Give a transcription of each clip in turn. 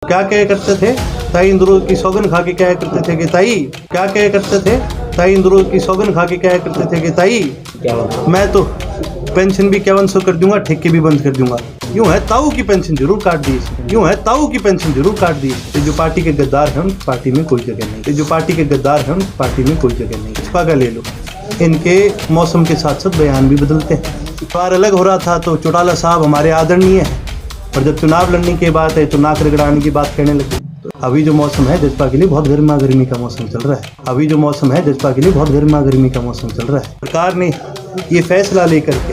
क्या कहे करते थे ताई इंद्रो की सौगन खा के क्या करते थे कि ताई क्या कहे करते थे ताई इंद्रो की सौगन खा के क्या करते थे कि ताई मैं तो पेंशन भी 5100 कर दूंगा, ठेके भी बंद कर दूंगा। यूं है ताऊ की पेंशन जरूर काट दी, यूं है ताऊ की पेंशन जरूर काट दी। ये जो पार्टी के गद्दार हैं उन पार्टी में कोई जगह नहीं, ये जो पार्टी के गद्दार हैं उन पार्टी में कोई जगह नहीं। भाजपा का ले लो, इनके मौसम के साथ साथ बयान भी बदलते हैं। बार अलग हो रहा था तो चौटाला साहब हमारे आदरणीय हैं, और जब चुनाव लड़ने की बात है तो नाक रगड़ाने की बात कहने लगे। तो अभी जो मौसम है जजपा के लिए बहुत गर्मा गर्मी का मौसम चल रहा है। अभी जो मौसम है जजपा के लिए बहुत गर्मा गर्मी का मौसम चल रहा है। सरकार ने ये फैसला लेकर के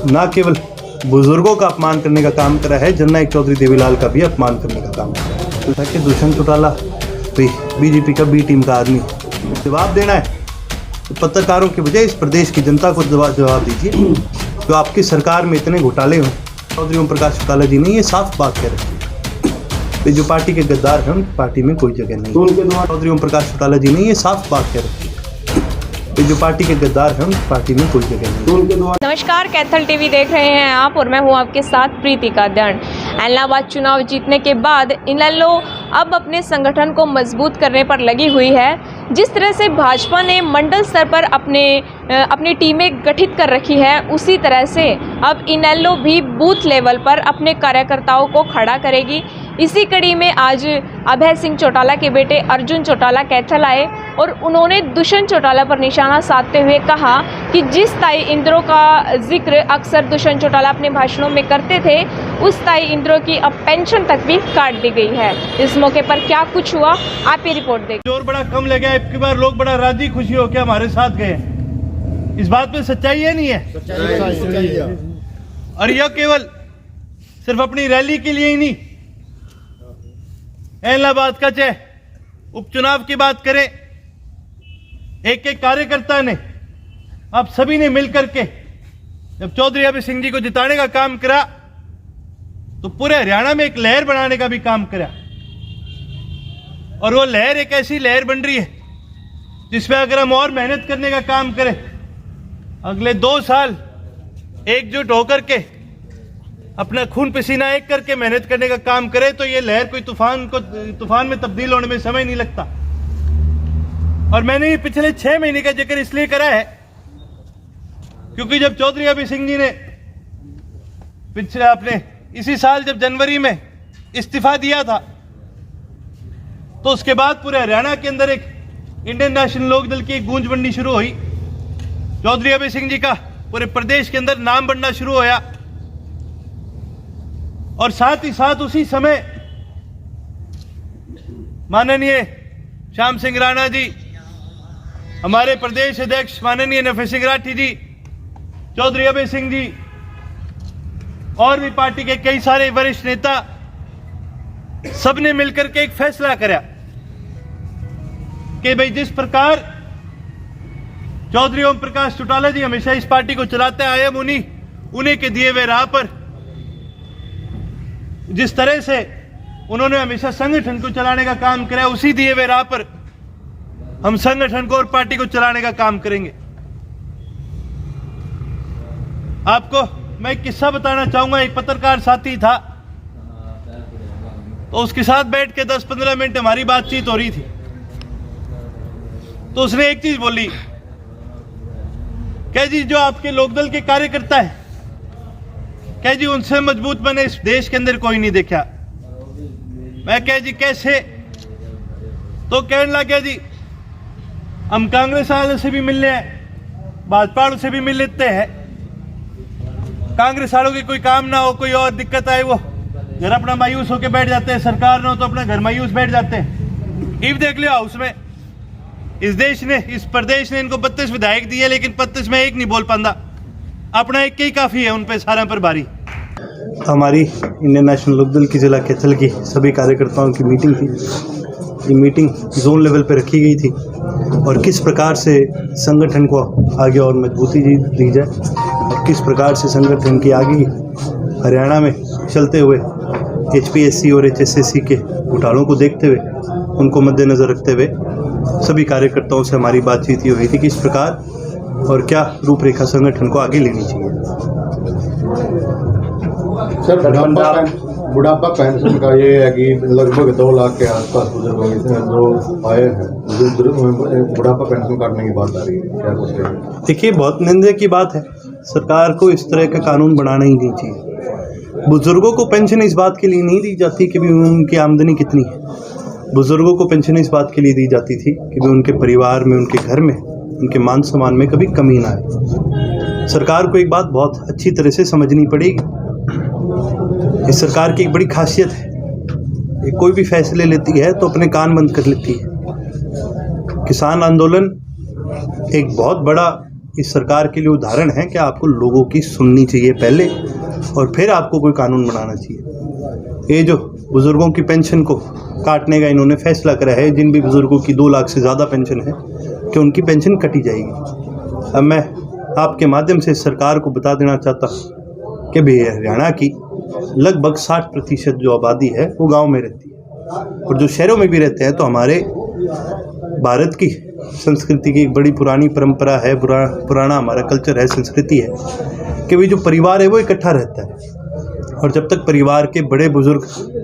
न केवल बुजुर्गों का अपमान करने का काम करा है, जननायक चौधरी देवीलाल का भी अपमान करने का काम करा है। ताकि दुष्यंत चौटाला बीजेपी का बी टीम का आदमी जवाब देना है तो पत्रकारों के बजाय इस प्रदेश की जनता को जवाब दीजिए। जो आपकी सरकार में इतने घोटाले हों, चौधरी ओम प्रकाश चौटाला जी ने ये साफ बात कह रखी है। जो पार्टी के गद्दार हैं उन पार्टी में कोई जगह नहीं। चौधरी ओम प्रकाश चौटाला जी ने ये साफ बात कह रखी है। जो पार्टी के गद्दार हैं उन पार्टी में कोई जगह नहीं। नमस्कार, कैथल टीवी देख रहे हैं आप और मैं हूं आपके साथ प्रीतिका दंड। इलाहाबाद चुनाव जीतने के बाद इनेलो अब अपने संगठन को मजबूत करने पर लगी हुई है। जिस तरह से भाजपा ने मंडल स्तर पर अपनी टीमें गठित कर रखी है, उसी तरह से अब इनेलो भी बूथ लेवल पर अपने कार्यकर्ताओं को खड़ा करेगी। इसी कड़ी में आज अभय सिंह चौटाला के बेटे अर्जुन चौटाला कैथल आए और उन्होंने दुष्यंत चौटाला पर निशाना साधते हुए कहा कि जिस ताई इंद्रो का जिक्र अक्सर दुष्यंत चौटाला अपने भाषणों में करते थे, उस ताई इंद्रो की अब पेंशन तक भी काट दी गई है। इस मौके पर क्या कुछ हुआ, आप ये रिपोर्ट देखिए। जोर बड़ा कम लगा, इतनी बार लोग बड़ा राजी खुशी होकर हमारे साथ गए। इस बात में सच्चाई है नहीं है? सच्चाई है। और यह केवल सिर्फ अपनी रैली के लिए ही नहीं, इलाहाबाद का चाहे उपचुनाव की बात करें, एक एक कार्यकर्ता ने, आप सभी ने मिलकर के जब चौधरी अभय सिंह जी को जिताने का काम करा तो पूरे हरियाणा में एक लहर बनाने का भी काम करा। और वो लहर एक ऐसी लहर बन रही है जिसमें अगर हम और मेहनत करने का काम करें, अगले 2 साल एकजुट होकर के अपना खून पसीना एक करके मेहनत करने का काम करे तो ये लहर कोई तूफान में तब्दील होने में समय नहीं लगता। और मैंने ये पिछले 6 महीने का जिक्र इसलिए करा है क्योंकि जब चौधरी अभय सिंह जी ने पिछले अपने इसी साल जब जनवरी में इस्तीफा दिया था तो उसके बाद पूरे हरियाणा के अंदर एक इंडियन नेशनल लोक दल की एक गूंज बननी शुरू हुई। चौधरी अभय सिंह जी का पूरे प्रदेश के अंदर नाम बनना शुरू होया। और साथ ही साथ उसी समय माननीय श्याम सिंह राणा जी, हमारे प्रदेश अध्यक्ष माननीय नफे सिंह राठी जी, चौधरी अभय सिंह जी और भी पार्टी के कई सारे वरिष्ठ नेता, सबने मिलकर के एक फैसला करा कि भाई जिस प्रकार चौधरी ओम प्रकाश चौटाला जी हमेशा इस पार्टी को चलाते आए, हम उन्हीं के दिए हुए राह पर जिस तरह से उन्होंने हमेशा संगठन को चलाने का काम किया, उसी दिए हुए राह पर हम संगठन को और पार्टी को चलाने का काम करेंगे। आपको मैं एक किस्सा बताना चाहूंगा। एक पत्रकार साथी था, तो उसके साथ बैठ के 10-15 मिनट हमारी बातचीत हो रही थी। तो उसने एक चीज बोली, क्या जी जो आपके लोकदल के कार्यकर्ता है, क्या जी उनसे मजबूत मैंने इस देश के अंदर कोई नहीं देखा। मैं कह जी कैसे? तो कहने लगा जी हम कांग्रेस वालों से भी मिलने हैं, भाजपा वालों से भी मिल लेते हैं। कांग्रेस वालों की कोई काम ना हो, कोई और दिक्कत आए, वो जरा अपना मायूस होकर बैठ जाते हैं। सरकार ना हो तो अपना घर मायूस बैठ जाते हैं। इव देख लियो हाउस में इस देश ने, इस प्रदेश ने इनको 32 विधायक दिए, लेकिन 32 में एक नहीं बोल पाता। अपना एक ही काफी है उन पे सारा पर भारी। हमारी इंडियन नेशनल लोकदल की जिला कैथल की सभी कार्यकर्ताओं की मीटिंग थी। ये मीटिंग जोन लेवल पे रखी गई थी और किस प्रकार से संगठन को आगे और मजबूती दी जाए और किस प्रकार से संगठन की आगे हरियाणा में चलते हुए HPSC और HSSC के घोटालों को देखते हुए, उनको मद्देनजर रखते हुए सभी कार्यकर्ताओं से हमारी बातचीत ये हुई थी कि इस प्रकार और क्या रूपरेखा संगठन को आगे लेनी चाहिए। सर बुढ़ापा पेंशन का ये है कि लगभग 2 लाख के आसपास बुजुर्गों जो आए हैं बुढ़ापा पेंशन काटने की बात आ रही है, क्या कुछ कहेंगे? देखिए, बहुत निंदनीय की बात है। सरकार को इस तरह का कानून बनाना ही नहीं चाहिए। बुजुर्गों को पेंशन इस बात के लिए नहीं दी जाती कि भी उनकी आमदनी कितनी है। बुजुर्गों को पेंशन इस बात के लिए दी जाती थी कि भी उनके परिवार में, उनके घर में, उनके मान सम्मान में कभी कमी ना आए। सरकार को एक बात बहुत अच्छी तरह से समझनी पड़ेगी। इस सरकार की एक बड़ी खासियत है, ये कोई भी फैसले लेती है तो अपने कान बंद कर लेती है। किसान आंदोलन एक बहुत बड़ा इस सरकार के लिए उदाहरण है कि आपको लोगों की सुननी चाहिए पहले और फिर आपको कोई कानून बनाना चाहिए। ये जो बुज़ुर्गों की पेंशन को काटने का इन्होंने फैसला करा है, जिन भी बुज़ुर्गों की 2 लाख से ज़्यादा पेंशन है कि उनकी पेंशन कटी जाएगी। अब मैं आपके माध्यम से सरकार को बता देना चाहता हूँ कि भाई हरियाणा की लगभग 60% जो आबादी है वो गांव में रहती है और जो शहरों में भी रहते हैं। तो हमारे भारत की संस्कृति की एक बड़ी पुरानी परंपरा है, पुराना हमारा कल्चर है, संस्कृति है कि भाई जो परिवार है वो इकट्ठा रहता है और जब तक परिवार के बड़े बुजुर्ग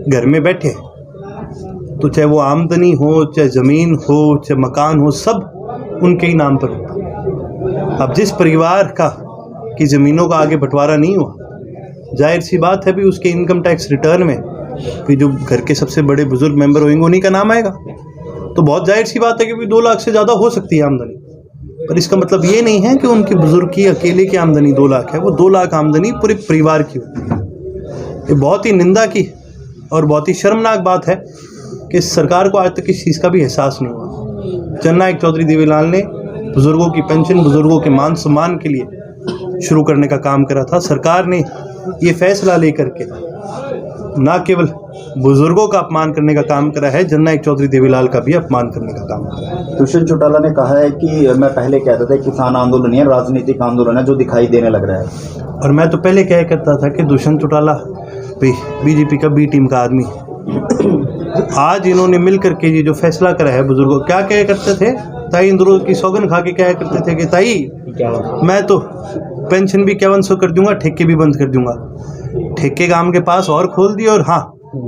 घर में बैठे हैं तो चाहे वो आमदनी हो, चाहे ज़मीन हो, चाहे मकान हो, सब उनके ही नाम पर होता है। अब जिस परिवार की ज़मीनों का आगे बंटवारा नहीं हुआ, जाहिर सी बात है भी उसके इनकम टैक्स रिटर्न में भी जो घर के सबसे बड़े बुजुर्ग मेंबर होंगे उन्हीं का नाम आएगा। तो बहुत जाहिर सी बात है कि भी 2 लाख से ज़्यादा हो सकती है आमदनी, पर इसका मतलब ये नहीं है कि उनके बुजुर्ग की अकेले की आमदनी 2 लाख है। वो 2 लाख आमदनी पूरे परिवार की होती है। ये बहुत ही निंदा की और बहुत ही शर्मनाक बात है कि सरकार को आज तक इस चीज़ का भी एहसास नहीं हुआ। जननायक चौधरी देवीलाल ने बुजुर्गों की पेंशन, बुजुर्गों के मान सम्मान के लिए शुरू करने का काम करा था। सरकार ने ये फैसला लेकर के न केवल बुजुर्गों का अपमान करने का काम करा है, जननायक चौधरी देवीलाल का भी अपमान करने का काम करा है। दुष्यंत चौटाला ने कहा है कि मैं पहले कहता था किसान आंदोलन है, राजनीतिक आंदोलन है जो दिखाई देने लग रहा है। और मैं तो पहले कह करता था कि दुष्यंत चौटाला बीजेपी का बी टीम का आदमी है। आज इन्होंने मिल करके ये जो फैसला करा है, बुजुर्गों क्या कह करते थे, ताई इंदौर की सौगन खा के क्या करते थे कि ताई मैं तो पेंशन भी 5100 कर दूंगा, ठेके भी बंद कर दूंगा। ठेके काम के पास और खोल दिए और हाँ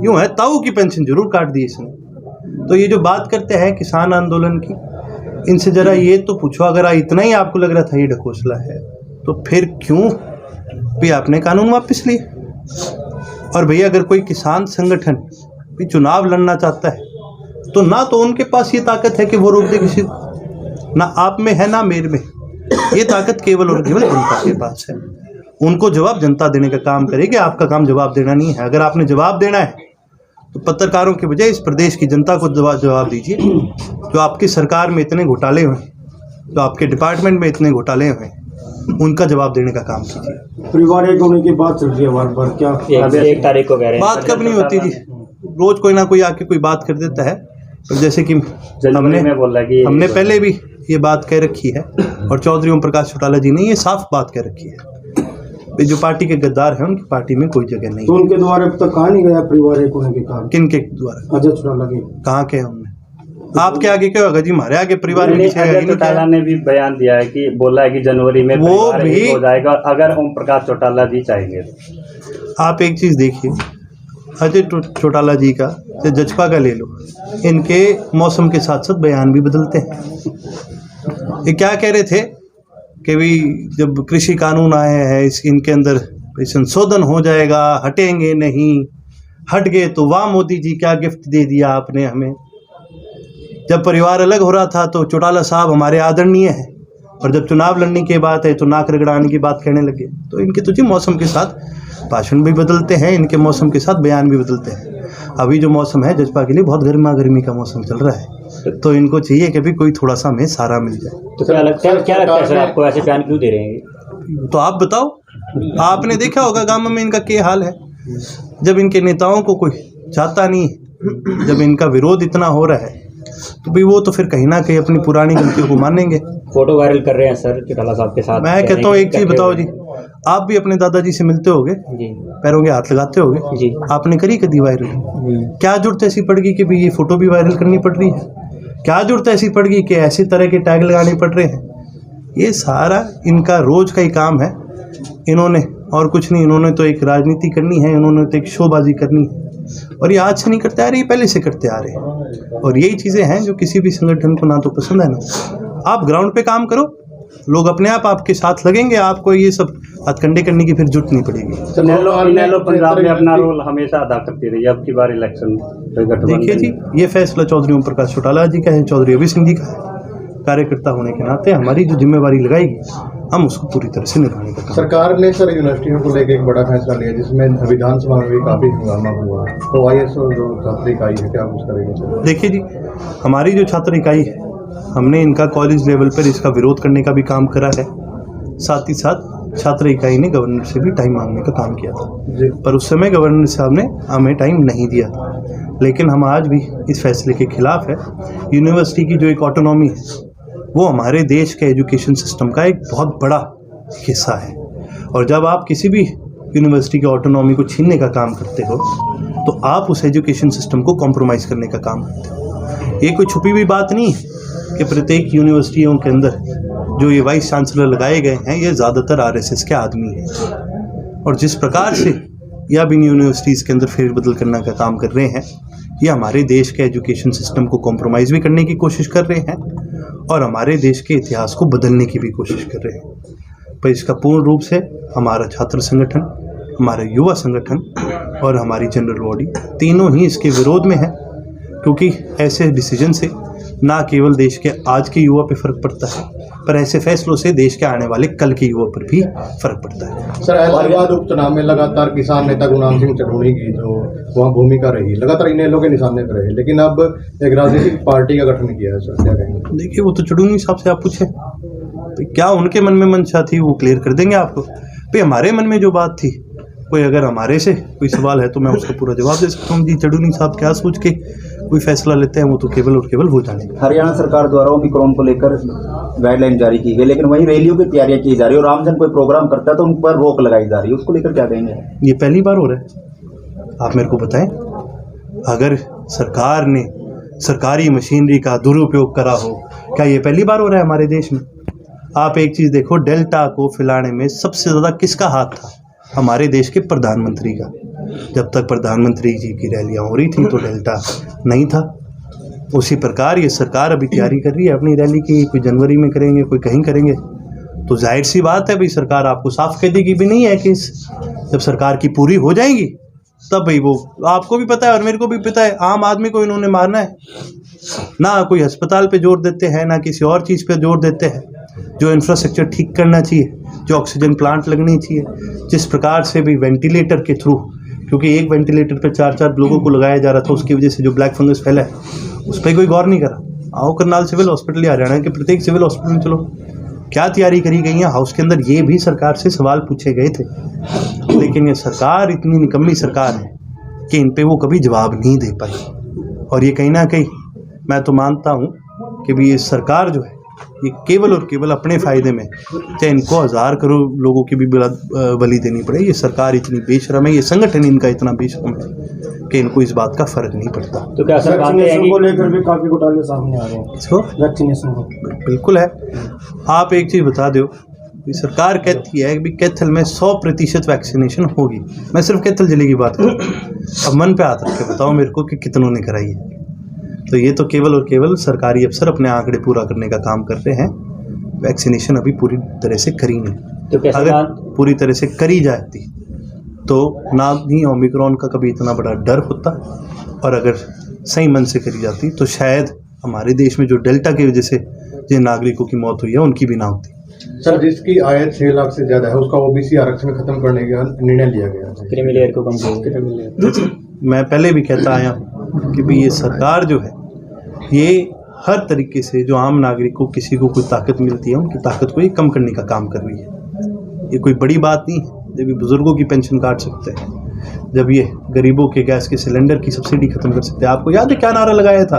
यूँ है ताऊ की पेंशन जरूर काट दी इसने। तो ये जो बात करते हैं किसान आंदोलन की, इनसे ज़रा ये तो पूछो, अगर इतना ही आपको लग रहा था ये ढकोसला है तो फिर क्यों भी आपने कानून वापस लिए? और भैया अगर कोई किसान संगठन भी चुनाव लड़ना चाहता है तो ना तो उनके पास ये ताकत है कि वो रोक दे किसी को, ना आप में है ना मेरे में। ये ताकत केवल और केवल जनता के पास है। उनको जवाब जनता देने का काम करेगी, आपका काम जवाब देना नहीं है। अगर आपने जवाब देना है तो पत्रकारों के बजाय इस प्रदेश की जनता को जवाब दीजिए। जो आपकी सरकार में इतने घोटाले हुए, जो आपके डिपार्टमेंट में इतने घोटाले हुए, उनका जवाब देने का काम कीजिए। पारिवारिक होने की बात चल रही है बार बार, क्या 1 तारीख को कह रहे हैं? बात कब नहीं होती थी, रोज कोई ना कोई आके कोई बात कर देता है। तो जैसे कि हमने पहले भी ये बात कह रखी है और चौधरी ओम प्रकाश चौटाला जी ने ये साफ बात कह रखी है, जो पार्टी के गद्दार हैं उनकी पार्टी में कोई जगह नहीं। तो उनके द्वारा अब तक कहा नहीं गया पारिवारिक होने के कारण? किनके द्वारा? अजय चौटाला के। कहाँ के हमने? आपके आगे क्या होगा जी, हमारे आगे परिवार में अजय चौटाला ने भी बयान दिया है कि बोला है कि जनवरी में वो भी हो जाएगा अगर ओम प्रकाश चौटाला जी चाहेंगे। आप एक चीज़ देखिए, अजय चौटाला जी का या जजपा का ले लो, इनके मौसम के साथ साथ बयान भी बदलते हैं। ये क्या कह रहे थे कि भाई जब कृषि कानून आए हैं इनके अंदर संशोधन हो जाएगा, हटेंगे नहीं, हट गए तो वाह मोदी जी क्या गिफ्ट दे दिया आपने हमें। जब परिवार अलग हो रहा था तो चौटाला साहब हमारे आदरणीय हैं, और जब चुनाव लड़ने की बात है तो नाक रगड़ाने की बात कहने लगे। तो इनके तो जी मौसम के साथ भाषण भी बदलते हैं, इनके मौसम के साथ बयान भी बदलते हैं। अभी जो मौसम है जजपा के लिए बहुत गर्मी का मौसम चल रहा है, तो इनको चाहिए कि भी कोई थोड़ा सा हमें सहारा मिल जाए। तो क्या लगता है सर आपको ऐसे बयान क्यों दे रहे हैं? तो आप बताओ, आपने देखा होगा गाँव में इनका क्या हाल है। जब इनके नेताओं को कोई चाहता नहीं, जब इनका विरोध इतना हो रहा है तो भी वो तो फिर कहीं ना कहीं अपनी पुरानी गलतियों को मानेंगे। फोटो वायरल कर रहे हैं सर चौटाला साहब के साथ। मैं कहता हूँ एक चीज़ बताओ जी, आप भी अपने दादाजी से मिलते होगे, पैरों के हाथ लगाते होगे जी, आपने करी कभी वायरल? क्या जरूरत ऐसी पड़ गई कि भी ये फोटो भी वायरल करनी पड़ रही है? क्या जरूरत ऐसी पड़ गई कि ऐसी तरह के टैग लगाने पड़ रहे हैं? ये सारा इनका रोज का ही काम है। इन्होंने और कुछ नहीं। इन्होंने तो एक राजनीति करनी है, इन्होंने तो एक शोबाजी करनी है, और ये आज से नहीं करते आ रहे, ये पहले से करते आ रहे हैं। और यही चीज़ें हैं जो किसी भी संगठन को ना तो पसंद है ना। आप ग्राउंड पे काम करो, लोग अपने आप आपके साथ लगेंगे, आपको ये सब हथकंडे करने की फिर जरूरत नहीं पड़ेगी। इनेलो पंजाब में अपना रोल हमेशा अदा करती रही, अब की बार इलेक्शन देखिए जी, ये फैसला चौधरी ओम प्रकाश चौटाला जी का है, चौधरी अभय सिंह जी का है। कार्यकर्ता होने के नाते हमारी जो जिम्मेवारी लगाएगी हम उसको पूरी तरह से निभाने का काम। सरकार ने सर यूनिवर्सिटियों को लेकर एक बड़ा फैसला लिया जिसमें विधानसभा में भी काफी हंगामा हुआ, तो ISO जो छात्र इकाई है क्या कुछ करेंगे सर? देखिए जी, हमारी जो छात्र इकाई है, हमने इनका कॉलेज लेवल पर इसका विरोध करने का भी काम करा है। साथ ही साथ छात्र इकाई ने गवर्नर से भी टाइम मांगने का काम किया था, पर उस समय गवर्नर साहब ने हमें टाइम नहीं दिया था। लेकिन हम आज भी इस फैसले के खिलाफ है। यूनिवर्सिटी की जो एक ऑटोनॉमी है वो हमारे देश के एजुकेशन सिस्टम का एक बहुत बड़ा हिस्सा है, और जब आप किसी भी यूनिवर्सिटी की ऑटोनॉमी को छीनने का काम करते हो तो आप उस एजुकेशन सिस्टम को कॉम्प्रोमाइज़ करने का काम करते हो। ये कोई छुपी हुई बात नहीं है कि प्रत्येक यूनिवर्सिटियों के अंदर जो ये वाइस चांसलर लगाए गए हैं ये ज़्यादातर RSS के आदमी हैं, और जिस प्रकार से ये अब इन यूनिवर्सिटीज़ के अंदर फेरबदल करने का काम कर रहे हैं, ये हमारे देश के एजुकेशन सिस्टम को कॉम्प्रोमाइज़ भी करने की कोशिश कर रहे हैं और हमारे देश के इतिहास को बदलने की भी कोशिश कर रहे हैं। पर इसका पूर्ण रूप से हमारा छात्र संगठन, हमारा युवा संगठन और हमारी जनरल बॉडी तीनों ही इसके विरोध में है, क्योंकि ऐसे डिसीजन से ना केवल देश के आज के युवा पे फ़र्क पड़ता है, पर ऐसे फैसलों से देश के आने वाले कल के युवा पर भी फ़र्क पड़ता है। सर, हैदराबाद उपचुनाव में लगातार किसान नेता गुरनाम सिंह चढ़ूनी की जो वहाँ भूमिका रही, लगातार इनेलो के निशाने पर रहे, लेकिन अब एक राजनीतिक पार्टी का गठन किया है सर, क्या कहेंगे? देखिए, वो तो चढ़ूनी साहब से आप पूछे क्या उनके मन में मंशा थी, वो क्लियर कर देंगे आपको। भाई हमारे मन में जो बात थी, कोई अगर हमारे से कोई सवाल है तो मैं उसका पूरा जवाब दे सकता हूँ। जी, चढ़ूनी साहब क्या सोच के कोई फैसला लेते हैं वो तो केवल और केवल वो जानेंगे। हरियाणा सरकार द्वारा ओमिक्रॉन को लेकर गाइडलाइन जारी की गई, लेकिन वहीं रैलियों की तैयारियां की जा रही है और आमजन कोई प्रोग्राम करता है तो उन पर रोक लगाई जा रही है, उसको लेकर क्या कहेंगे? ये पहली बार हो रहा है, आप मेरे को बताएं। अगर सरकार ने सरकारी मशीनरी का दुरुपयोग करा हो, क्या ये पहली बार हो रहा है हमारे देश में? आप एक चीज़ देखो, डेल्टा को फैलाने में सबसे ज़्यादा किसका हाथ था? हमारे देश के प्रधानमंत्री का। जब तक प्रधानमंत्री जी की रैलियाँ हो रही थी तो डेल्टा नहीं था। उसी प्रकार ये सरकार अभी तैयारी कर रही है अपनी रैली की, कोई जनवरी में करेंगे, कोई कहीं करेंगे, तो जाहिर सी बात है भाई सरकार आपको साफ कह देगी भी नहीं है कि जब सरकार की पूरी हो जाएंगी तब भाई वो आपको भी पता है और मेरे को भी पता है, आम आदमी को इन्होंने मारना है। ना कोई अस्पताल पे जोर देते हैं, ना किसी और चीज़ पे जोर देते हैं। जो इंफ्रास्ट्रक्चर ठीक करना चाहिए, जो ऑक्सीजन प्लांट लगनी चाहिए, जिस प्रकार से भी वेंटिलेटर के थ्रू, क्योंकि एक वेंटिलेटर पे 4-4 लोगों को लगाया जा रहा था, उसकी वजह से जो ब्लैक फंगस फैला है उस पर कोई गौर नहीं करा। आओ करनाल सिविल हॉस्पिटल या हरियाणा के प्रत्येक सिविल हॉस्पिटल में चलो, क्या तैयारी करी गई है हाउस के अंदर, ये भी सरकार से सवाल पूछे गए थे। लेकिन ये सरकार इतनी निकम्मी सरकार है कि इन पे वो कभी जवाब नहीं दे पाई। और ये कहीं ना कहीं मैं तो मानता हूँ कि भी ये सरकार जो है ये केवल और केवल अपने फ़ायदे में, चाहे इनको 1000 करोड़ लोगों की भी बलि देनी पड़े, ये सरकार इतनी बेशरम है, ये संगठन इनका इतना बेशरम है कि इनको इस बात का फ़र्क नहीं पड़ता। तो क्या वैक्सीनेशन को लेकर भी काफ़ी घोटाले सामने आ रहे हैं? इसको वैक्सीनेशन को बिल्कुल है। आप एक चीज़ बता दो, सरकार कहती है कि कैथल में 100% वैक्सीनेशन होगी। मैं सिर्फ कैथल जिले की बात करूँ, अब मन पे हाथ रख के बताओ मेरे को कि कितनों ने कराई है। तो ये तो केवल और केवल सरकारी अफसर अपने आंकड़े पूरा करने का काम कर रहे हैं। वैक्सीनेशन अभी पूरी तरह से करी नहीं। तो अगर पूरी तरह से करी जाती तो ना ही ओमिक्रॉन का कभी इतना बड़ा डर होता, और अगर सही मन से करी जाती तो शायद हमारे देश में जो डेल्टा की वजह से जिन नागरिकों की मौत हुई है उनकी भी ना होती। सर, जिसकी आय 6 लाख से ज़्यादा है उसका OBC आरक्षण खत्म करने का निर्णय लिया गया है। क्रीमी को कम मैं पहले भी कहता आया हूँ कि भी ये सरकार जो है ये हर तरीके से जो आम नागरिक को किसी को कोई ताकत मिलती है उनकी ताकत को ये कम करने का काम कर रही है। ये कोई बड़ी बात नहीं है जब ये बुज़ुर्गों की पेंशन काट सकते हैं, जब ये गरीबों के गैस के सिलेंडर की सब्सिडी ख़त्म कर सकते हैं। आपको याद है क्या नारा लगाया था?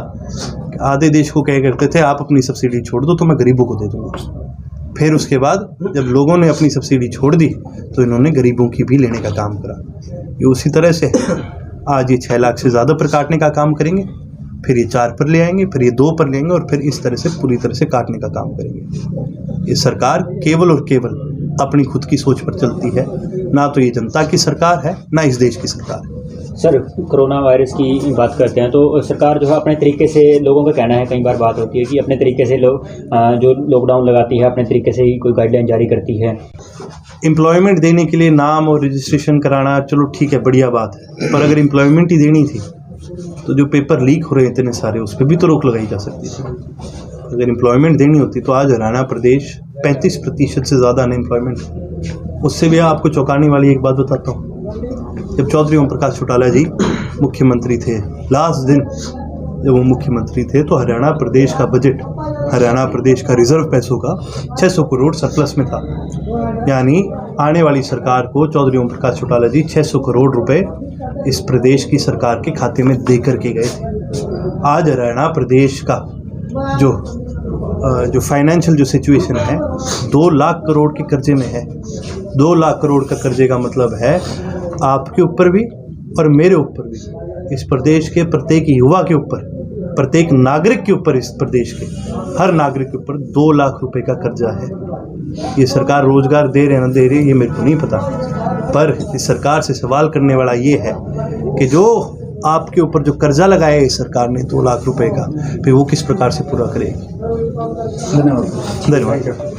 आधे देश को कह करते थे आप अपनी सब्सिडी छोड़ दो तो मैं गरीबों को दे दूँगा। फिर उसके बाद जब लोगों ने अपनी सब्सिडी छोड़ दी तो इन्होंने गरीबों की भी लेने का काम करा। ये उसी तरह से आज ये 6 लाख से ज़्यादा पर काटने का काम करेंगे, फिर ये 4 पर ले आएंगे, फिर ये 2 पर लेंगे और फिर इस तरह से पूरी तरह से काटने का काम करेंगे। ये सरकार केवल और केवल अपनी खुद की सोच पर चलती है, ना तो ये जनता की सरकार है, ना इस देश की सरकार है। सर, कोरोना वायरस की बात करते हैं तो सरकार जो है अपने तरीके से, लोगों का कहना है, कई बार बात होती है कि अपने तरीके से लोग जो लॉकडाउन लगाती है अपने तरीके से ही कोई गाइडलाइन जारी करती है। एम्प्लॉयमेंट देने के लिए नाम और रजिस्ट्रेशन कराना चलो ठीक है, बढ़िया बात है, पर अगर एम्प्लॉयमेंट ही देनी थी तो जो पेपर लीक हो रहे हैं इतने सारे, उस पर भी तो रोक लगाई जा सकती थी। अगर एम्प्लॉयमेंट देनी होती तो आज हरियाणा प्रदेश 35% से ज़्यादा अनएम्प्लॉयमेंट। उससे भी आपको चौंकाने वाली एक बात बताता हूँ। जब चौधरी ओम प्रकाश चौटाला जी मुख्यमंत्री थे, लास्ट दिन जब वो मुख्यमंत्री थे, तो हरियाणा प्रदेश का बजट, हरियाणा प्रदेश का रिजर्व पैसों का 600 करोड़ सरप्लस में था। यानी आने वाली सरकार को चौधरी ओम प्रकाश चौटाला जी 600 करोड़ रुपए इस प्रदेश की सरकार के खाते में दे करके गए थे। आज हरियाणा प्रदेश का जो फाइनेंशियल जो सिचुएशन है 2 लाख करोड़ के कर्जे में है। 2 लाख करोड़ का कर्जे का मतलब है आपके ऊपर भी और मेरे ऊपर भी, इस प्रदेश के प्रत्येक युवा के ऊपर, प्रत्येक नागरिक के ऊपर, इस प्रदेश के हर नागरिक के ऊपर 2 लाख रुपए का कर्जा है। ये सरकार रोजगार दे रहे न दे रही ये मेरे को नहीं पता, पर इस सरकार से सवाल करने वाला ये है कि जो आपके ऊपर जो कर्जा लगाया है इस सरकार ने 2 लाख रुपए का, फिर वो किस प्रकार से पूरा करेगी। धन्यवाद।